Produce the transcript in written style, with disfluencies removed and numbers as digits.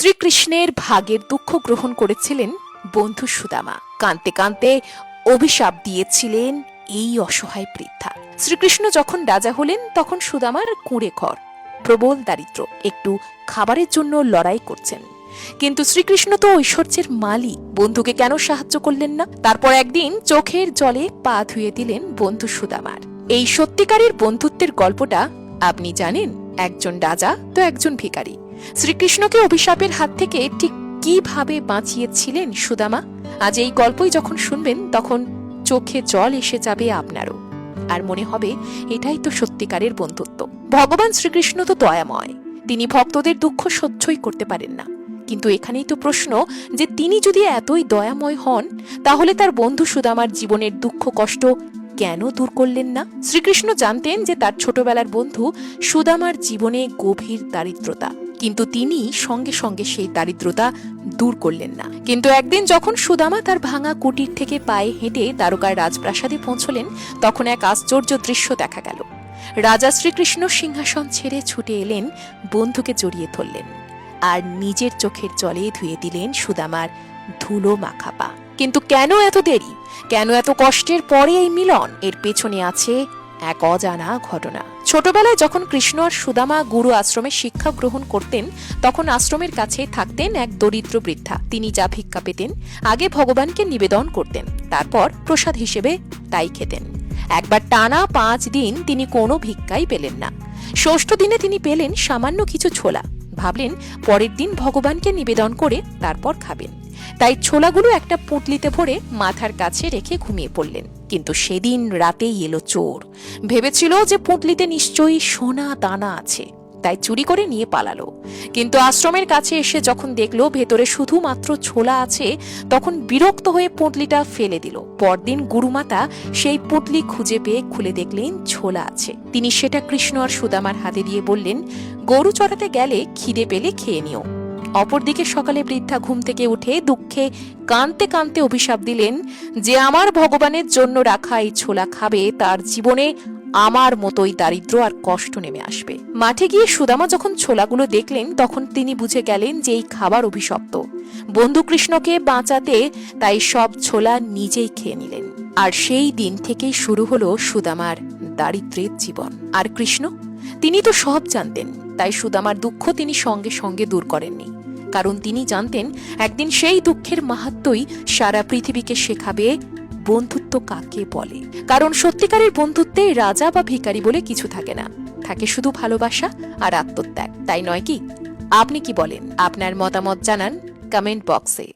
শ্রীকৃষ্ণের ভাগের দুঃখ গ্রহণ করেছিলেন বন্ধু সুদামা। কাঁদতে কাঁদতে অভিশাপ দিয়েছিলেন এই অসহায় বৃদ্ধা। শ্রীকৃষ্ণ যখন রাজা হলেন তখন সুদামার কুঁড়ে ঘর, প্রবল দারিদ্র, একটু খাবারের জন্য লড়াই করছেন। কিন্তু শ্রীকৃষ্ণ তো ঐশ্বর্যের মালিক, বন্ধুকে কেন সাহায্য করলেন না? তারপর একদিন চোখের জলে পা ধুয়ে দিলেন বন্ধু সুদামার। এই সত্যিকারের বন্ধুত্বের গল্পটা আপনি জানেন? একজন রাজা তো একজন ভিখারি শ্রীকৃষ্ণকে অভিশাপের হাত থেকে ঠিক কিভাবে বাঁচিয়েছিলেন সুদামা। আজ এই গল্পই যখন শুনবেন তখন চোখে জল এসে যাবে আপনারও, আর মনে হবে এটাই তো সত্যিকারের বন্ধুত্ব। ভগবান শ্রীকৃষ্ণ তো দয়াময়, তিনি ভক্তদের দুঃখ সহ্যই করতে পারেন না। কিন্তু এখানেই তো প্রশ্ন যে তিনি যদি এতই দয়াময় হন, তাহলে তার বন্ধু সুদামার জীবনের দুঃখ কষ্ট কেন দূর করলেন না? শ্রীকৃষ্ণ জানতেন যে তার ছোটবেলার বন্ধু সুদামার জীবনে গভীর দারিদ্রতা, কিন্তু তিনি সঙ্গে সঙ্গে সেই দারিদ্রতা দূর করলেন না। কিন্তু একদিন যখন সুদামা তার ভাঙা কুটির থেকে পায়ে হেঁটে দ্বারকার রাজপ্রাসাদে পৌঁছলেন, তখন এক আশ্চর্য দৃশ্য দেখা গেল। রাজা শ্রীকৃষ্ণ সিংহাসন ছেড়ে ছুটে এলেন, বন্ধুকে জড়িয়ে ধরলেন আর নিজের চোখের জলে ধুয়ে দিলেন সুদামার ধুলো মাখা পা। কিন্তু কেন এত দেরি? কেন এত কষ্টের পরে এই মিলন? এর পেছনে আছে এক অজানা ঘটনা। ছোটবেলায় যখন কৃষ্ণ আর সুদামা গুরু আশ্রমে শিক্ষা গ্রহণ করতেন, তখন আশ্রমের কাছে থাকতেন এক দরিদ্র বৃদ্ধা। তিনি যা ভিক্ষা পেতেন আগে ভগবানকে নিবেদন করতেন, তারপর প্রসাদ হিসেবে তাই খেতেন। একবার টানা 5 দিন তিনি কোনো ভিক্ষাই পেলেন না। ষষ্ঠ দিনে তিনি পেলেন সামান্য কিছু ছোলা। ভাবলেন পরের দিন ভগবানকে নিবেদন করে তারপর খাবেন। তাই ছোলাগুলো একটা পুঁটলিতে ভরে মাথার কাছে রেখে ঘুমিয়ে পড়লেন। কিন্তু সেদিন রাতেই এলো চোর। ভেবেছিল যে পুঁটলিতে নিশ্চয়ই সোনা দানা আছে, তাই চুরি করে নিয়ে পালালো। কিন্তু আশ্রমের কাছে এসে যখন দেখলো ভেতরে শুধুমাত্র ছোলা আছে, তখন বিরক্ত হয়ে পুঁটলিটা ফেলে দিল। পরদিন গুরুমাতা সেই পুঁটলি খুঁজে পেয়ে খুলে দেখলেন ছোলা আছে। তিনি সেটা কৃষ্ণ আর সুদামার হাতে দিয়ে বললেন, গরু চড়াতে গেলে খিদে পেলে খেয়ে নিও। অপরদিকে সকালে বৃদ্ধা ঘুম থেকে উঠে দুঃখে কাঁদতে কাঁদতে অভিশাপ দিলেন, যে আমার ভগবানের জন্য রাখা এই ছোলা খাবে, তার জীবনে আমার মতোই দারিদ্র আর কষ্ট নেমে আসবে। মাঠে গিয়ে সুদামা যখন ছোলাগুলো দেখলেন, তখন তিনি বুঝে গেলেন যে এই খাবার অভিশপ্ত। বন্ধু কৃষ্ণকে বাঁচাতে তাই সব ছোলা নিজেই খেয়ে নিলেন। আর সেই দিন থেকেই শুরু হলো সুদামার দারিদ্রের জীবন। আর কৃষ্ণ, তিনি তো সব জানতেন, তাই সুদামার দুঃখ তিনি সঙ্গে সঙ্গে দূর করেননি। কারণ তিনি জানতেন একদিন সেই দুঃখের মাহাত্ম্যই সারা পৃথিবীকে শেখাবে বন্ধুত্ব কাকে বলে। কারণ সত্যিকারের বন্ধুত্বে রাজা বা ভিখারি বলে কিছু থাকে না, থাকে শুধু ভালোবাসা আর আত্মত্যাগ। তাই নয় কি? আপনি কি বলেন? আপনার মতামত জানান কমেন্ট বক্সে।